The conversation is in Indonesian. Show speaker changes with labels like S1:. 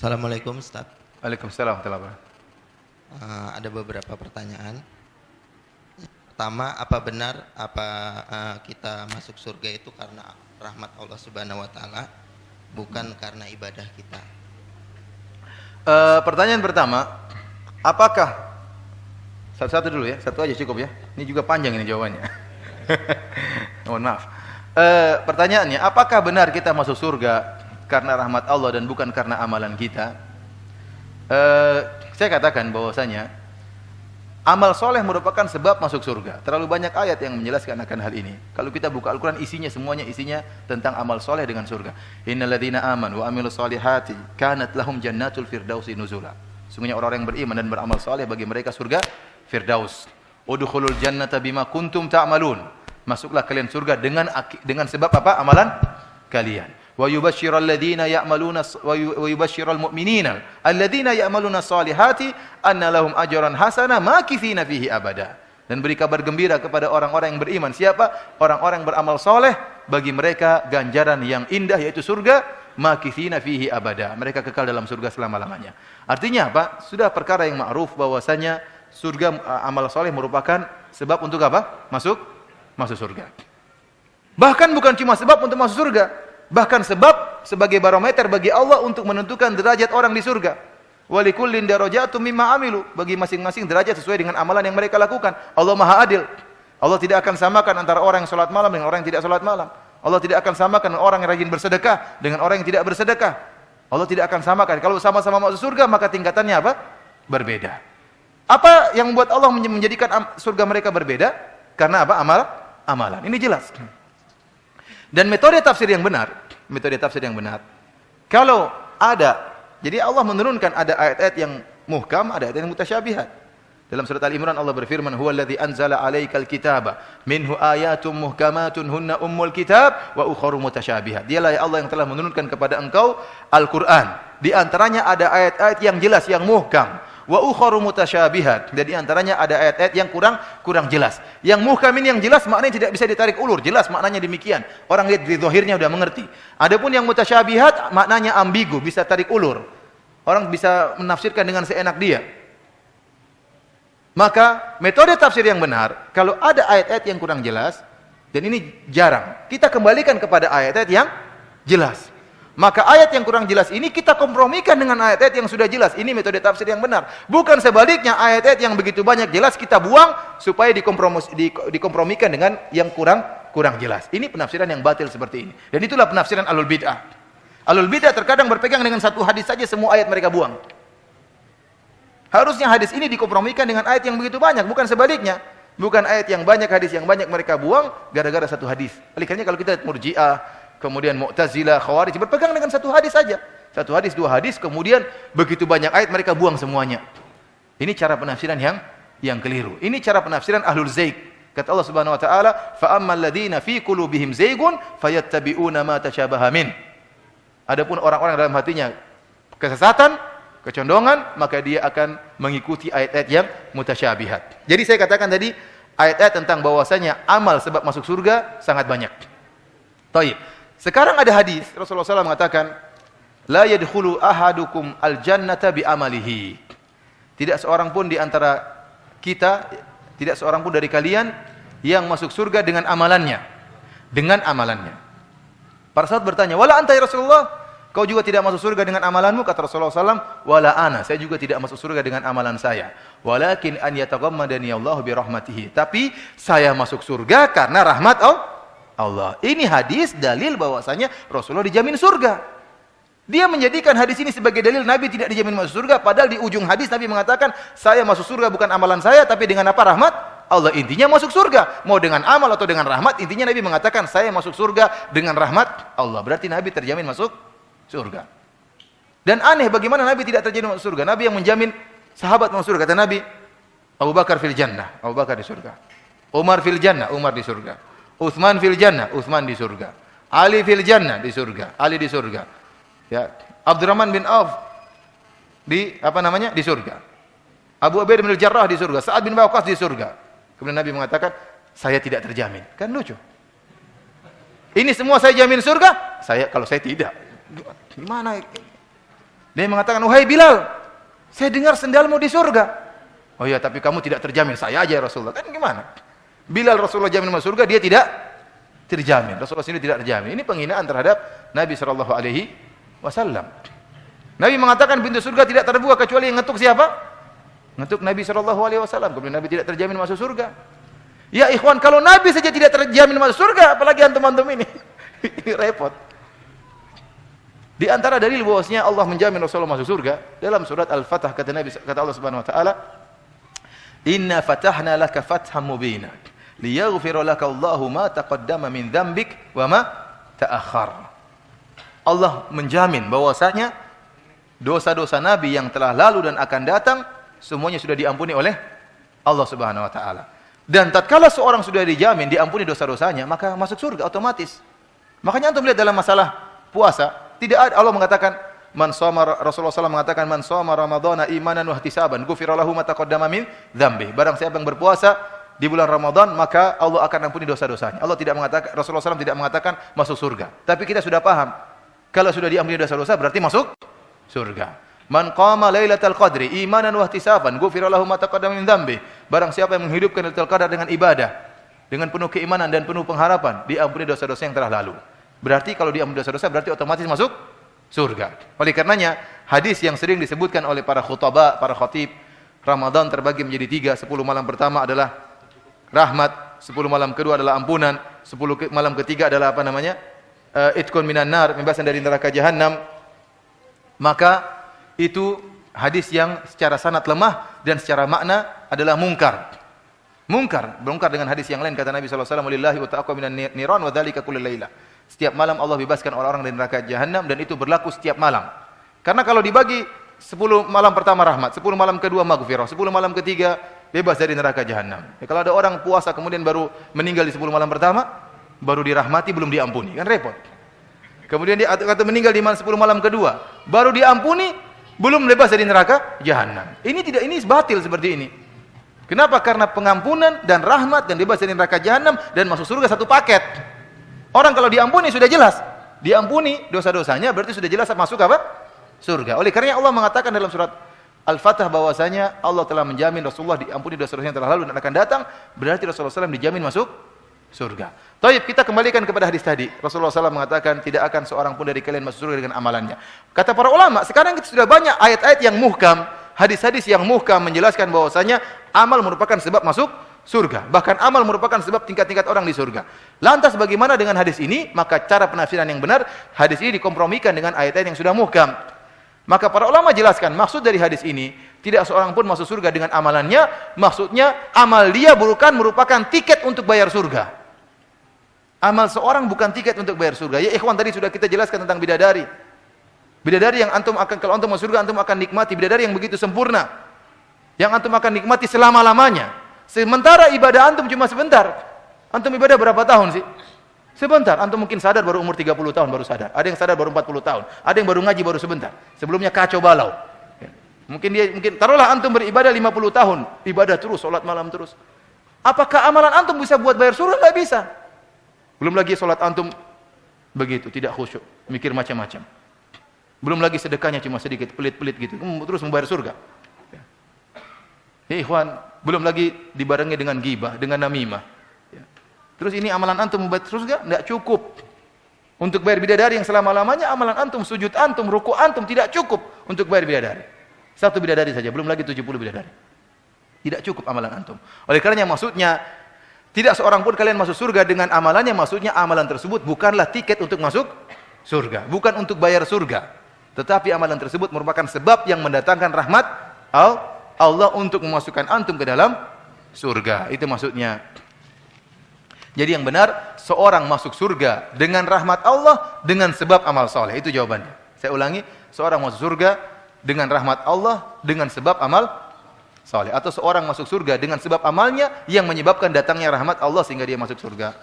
S1: Assalamualaikum Ustaz.
S2: Waalaikumsalam warahmatullahi wabarakatuh.
S1: Ada beberapa pertanyaan. Pertama, apa benar kita masuk surga itu karena rahmat Allah Subhanahu wa taala, bukan karena ibadah kita?
S2: Pertanyaan pertama, apakah satu-satu dulu ya, satu aja cukup ya. Ini juga panjang ini jawabannya. Mohon maaf. Pertanyaannya, apakah benar kita masuk surga karena rahmat Allah dan bukan karena amalan kita? Saya katakan bahwasanya amal soleh merupakan sebab masuk surga. Terlalu banyak ayat yang menjelaskan akan hal ini. Kalau kita buka Al-Quran, semuanya isinya tentang amal soleh dengan surga. Innal ladzina amanu wa amilus solihati kanat lahum jannatul firdausi nuzula. Sungguhnya orang-orang yang beriman dan beramal soleh, bagi mereka surga Firdaus. Udkhulul jannata bima kuntum ta'malun. Masuklah kalian surga dengan sebab apa? Amalan kalian. Wa yubashshiral ladzina ya'maluna wa yubashshiral mu'minina alladzina ya'maluna shalihati anna lahum ajran hasana makithina fihi abada. Dan beri kabar gembira kepada orang-orang yang beriman. Siapa? Orang-orang yang beramal soleh, bagi mereka ganjaran yang indah, yaitu surga, makithina fihi abada. Mereka kekal dalam surga selama-lamanya. Artinya apa? Sudah perkara yang ma'ruf bahwasanya surga, amal soleh merupakan sebab untuk apa? Masuk surga. Bahkan bukan cuma sebab untuk masuk surga, bahkan sebab sebagai barometer bagi Allah untuk menentukan derajat orang di surga. Walikullin darajatum mimma amilu, bagi masing-masing derajat sesuai dengan amalan yang mereka lakukan. Allah Maha Adil. Allah tidak akan samakan antara orang yang salat malam dengan orang yang tidak salat malam. Allah tidak akan samakan orang yang rajin bersedekah dengan orang yang tidak bersedekah. Allah tidak akan samakan. Kalau sama-sama masuk surga, maka tingkatannya apa? Berbeda. Apa yang membuat Allah menjadikan surga mereka berbeda? Karena apa? Amalan. Ini jelas. Dan metode tafsir yang benar, kalau ada, jadi Allah menurunkan ada ayat-ayat yang muhkam, ada ayat yang mutasyabihat. Dalam surat Al-Imran Allah berfirman, "Huwallazi anzala 'alaikal kitaba, minhu ayatum muhkamatun hunna ummul kitab wa ukharu mutasyabihat." Dialah Allah yang telah menurunkan kepada engkau Al-Qur'an. Di antaranya ada ayat-ayat yang jelas, yang muhkam. Wa ukharu mutasyabihat. Dan di antaranya ada ayat-ayat yang kurang jelas. Yang muhkam ini yang jelas maknanya tidak bisa ditarik ulur, jelas maknanya demikian. Orang lihat di zahirnya sudah mengerti. Adapun yang mutasyabihat maknanya ambigu, bisa tarik ulur. Orang bisa menafsirkan dengan seenak dia. Maka metode tafsir yang benar, kalau ada ayat-ayat yang kurang jelas, dan ini jarang, kita kembalikan kepada ayat-ayat yang jelas. Maka ayat yang kurang jelas ini kita kompromikan dengan ayat-ayat yang sudah jelas. Ini metode tafsir yang benar. Bukan sebaliknya, ayat-ayat yang begitu banyak jelas kita buang supaya dikompromikan dengan yang kurang jelas. Ini penafsiran yang batil seperti ini. Dan itulah penafsiran Ahlul Bid'ah. Ahlul Bid'ah terkadang berpegang dengan satu hadis saja, semua ayat mereka buang. Harusnya hadis ini dikompromikan dengan ayat yang begitu banyak, bukan sebaliknya. Bukan ayat yang banyak, hadis yang banyak mereka buang gara-gara satu hadis. Oleh karena kalau kita Murji'ah, kemudian Mu'tazilah, Khawarij berpegang dengan satu hadis saja. Satu hadis, dua hadis, kemudian begitu banyak ayat mereka buang semuanya. Ini cara penafsiran yang keliru. Ini cara penafsiran Ahlul Zaig. Kata Allah Subhanahu wa taala, "Fa ammal ladzina fi qulubihim zaigun fayattabi'una ma tashabaha min." Adapun orang-orang dalam hatinya kesesatan, kecondongan, maka dia akan mengikuti ayat-ayat yang mutasyabihat. Jadi saya katakan tadi, ayat-ayat tentang bahwasanya amal sebab masuk surga sangat banyak. Baik. Sekarang ada hadis Rasulullah SAW mengatakan, la yadkhulu ahadukum al-jannata bi amalihi. Tidak seorang pun di antara kita, tidak seorang pun dari kalian yang masuk surga dengan amalannya. Para sahabat bertanya, wala anta ya Rasulullah, kau juga tidak masuk surga dengan amalanmu? Kata Rasulullah SAW, wala ana, saya juga tidak masuk surga dengan amalan saya. Walakin an yataghammadani Allah bi rahmatihi. Tapi saya masuk surga karena rahmat Allah. Ini hadis dalil bahwasanya Rasulullah dijamin surga. Dia menjadikan hadis ini sebagai dalil Nabi tidak dijamin masuk surga, padahal di ujung hadis Nabi mengatakan, saya masuk surga bukan amalan saya, tapi dengan apa? Rahmat Allah. Intinya masuk surga. Mau dengan amal atau dengan rahmat, intinya Nabi mengatakan, saya masuk surga dengan rahmat Allah. Berarti Nabi terjamin masuk surga. Dan aneh bagaimana Nabi tidak terjamin masuk surga. Nabi yang menjamin sahabat masuk surga. Kata Nabi, Abu Bakar fil jannah, Abu Bakar di surga. Umar fil jannah, Umar di surga. Utsman fil jannah, Utsman di surga. Ali fil jannah, di surga, Ali di surga. Ya, Abdurrahman bin Auf di di surga. Abu Ubaidah bin Jarrah di surga, Sa'ad bin Waqqas di surga. Kemudian Nabi mengatakan, saya tidak terjamin. Kan lucu. Ini semua saya jamin surga, kalau saya tidak. Gimana? Dia mengatakan, "Wahai Bilal, saya dengar sendalmu di surga." "Oh iya, tapi kamu tidak terjamin, saya aja ya Rasulullah." Kan gimana? Bilal Rasulullah jamin masuk surga, dia tidak terjamin. Rasulullah sendiri tidak terjamin. Ini penghinaan terhadap Nabi sallallahu alaihi wasallam. Nabi mengatakan pintu surga tidak terbuka kecuali yang ngetuk siapa? Ngetuk Nabi sallallahu alaihi wasallam. Kemudian Nabi tidak terjamin masuk surga. Ya ikhwan, kalau Nabi saja tidak terjamin masuk surga, apalagi antum-antum ini. Ini repot. Di antara dalil bahwasanya Allah menjamin Rasulullah masuk surga dalam surat Al-Fatah kata Allah Subhanahu wa taala, "Inna fatahna laka fathan mubina liyaghfira laka Allahu ma taqaddama min dzambik wa ma ta'akhkhar." Allah menjamin bahwasanya dosa-dosa Nabi yang telah lalu dan akan datang semuanya sudah diampuni oleh Allah Subhanahu wa taala. Dan tatkala seorang sudah dijamin diampuni dosa-dosanya, maka masuk surga otomatis. Makanya antum lihat dalam masalah puasa, tidak ada Allah mengatakan Rasulullah SAW mengatakan man shoma ramadhana imanan wa ihtisaban ghufira lahu ma taqaddama min dzambi. Barang siapa yang berpuasa di bulan Ramadan, maka Allah akan ampuni dosa-dosanya. Allah tidak mengatakan, Rasulullah SAW tidak mengatakan masuk surga. Tapi kita sudah paham, kalau sudah diampuni dosa-dosa berarti masuk surga. Man qama lailatal qadri imanan wa ihtisaban ghufira lahu ma taqaddama min dzambi. Barang siapa yang menghidupkan Lailatul Qadar dengan ibadah, dengan penuh keimanan dan penuh pengharapan, diampuni dosa-dosa yang telah lalu. Berarti kalau diampuni dosa-dosa berarti otomatis masuk surga. Oleh karenanya, hadis yang sering disebutkan oleh para khutbah, para khatib, Ramadan terbagi menjadi 3. 10 malam pertama adalah rahmat, 10 malam kedua adalah ampunan, 10 malam ketiga adalah apa namanya? Itqun minan nar, pembebasan dari neraka jahanam. Maka itu hadis yang secara sanad lemah dan secara makna adalah mungkar. Mungkar dengan hadis yang lain kata Nabi sallallahu alaihi wasallam, "Lillahi wa ta'aqwa minan niran wa dzalika kullu laila." Setiap malam Allah bebaskan orang-orang dari neraka jahanam dan itu berlaku setiap malam. Karena kalau dibagi 10 malam pertama rahmat, 10 malam kedua maghfirah, 10 malam ketiga bebas dari neraka jahanam. Ya, kalau ada orang puasa kemudian baru meninggal di 10 malam pertama, baru dirahmati belum diampuni, kan repot. Kemudian dia kata meninggal di 10 malam kedua, baru diampuni belum bebas dari neraka jahanam. Ini batil seperti ini. Kenapa? Karena pengampunan dan rahmat dan bebas dari neraka jahanam dan masuk surga satu paket. Orang kalau diampuni sudah jelas, diampuni dosa-dosanya berarti sudah jelas masuk apa? Surga. Oleh karena Allah mengatakan dalam surat Al-Fatah bahwasanya Allah telah menjamin Rasulullah diampuni dosa-dosa yang telah lalu dan akan datang, berarti Rasulullah SAW dijamin masuk surga. Taib, kita kembalikan kepada hadis tadi. Rasulullah SAW mengatakan tidak akan seorang pun dari kalian masuk surga dengan amalannya. Kata para ulama, sekarang kita sudah banyak ayat-ayat yang muhkam, hadis-hadis yang muhkam menjelaskan bahwasanya amal merupakan sebab masuk surga. Bahkan amal merupakan sebab tingkat-tingkat orang di surga. Lantas bagaimana dengan hadis ini? Maka cara penafsiran yang benar, hadis ini dikompromikan dengan ayat-ayat yang sudah muhkam. Maka para ulama jelaskan, maksud dari hadis ini, tidak seorang pun masuk surga dengan amalannya, maksudnya amal dia bukan merupakan tiket untuk bayar surga. Amal seorang bukan tiket untuk bayar surga. Ya ikhwan, tadi sudah kita jelaskan tentang bidadari. Bidadari yang antum akan, kalau antum masuk surga, antum akan nikmati bidadari yang begitu sempurna. Yang antum akan nikmati selama-lamanya. Sementara ibadah antum cuma sebentar. Antum ibadah berapa tahun sih? Sebentar. Antum mungkin sadar baru umur 30 tahun baru sadar. Ada yang sadar baru 40 tahun. Ada yang baru ngaji baru sebentar. Sebelumnya kacau balau. Mungkin taruhlah antum beribadah 50 tahun. Ibadah terus, sholat malam terus. Apakah amalan antum bisa buat bayar surga? Enggak bisa. Belum lagi sholat antum begitu, tidak khusyuk, mikir macam-macam. Belum lagi sedekahnya cuma sedikit, pelit-pelit gitu, terus membayar surga. Ya ikhwan, belum lagi dibarengi dengan ghibah, dengan namimah. Terus ini amalan antum membayar surga? Tidak cukup. Untuk bayar bidadari yang selama-lamanya, amalan antum, sujud antum, ruku antum tidak cukup untuk bayar bidadari. Satu bidadari saja, belum lagi 70 bidadari. Tidak cukup amalan antum. Oleh karenanya maksudnya, tidak seorang pun kalian masuk surga dengan amalannya, maksudnya amalan tersebut bukanlah tiket untuk masuk surga, bukan untuk bayar surga. Tetapi amalan tersebut merupakan sebab yang mendatangkan rahmat Allah untuk memasukkan antum ke dalam surga. Itu maksudnya. Jadi yang benar, seorang masuk surga dengan rahmat Allah dengan sebab amal soleh. Itu jawabannya. Saya ulangi, seorang masuk surga dengan rahmat Allah dengan sebab amal soleh, atau seorang masuk surga dengan sebab amalnya yang menyebabkan datangnya rahmat Allah sehingga dia masuk surga.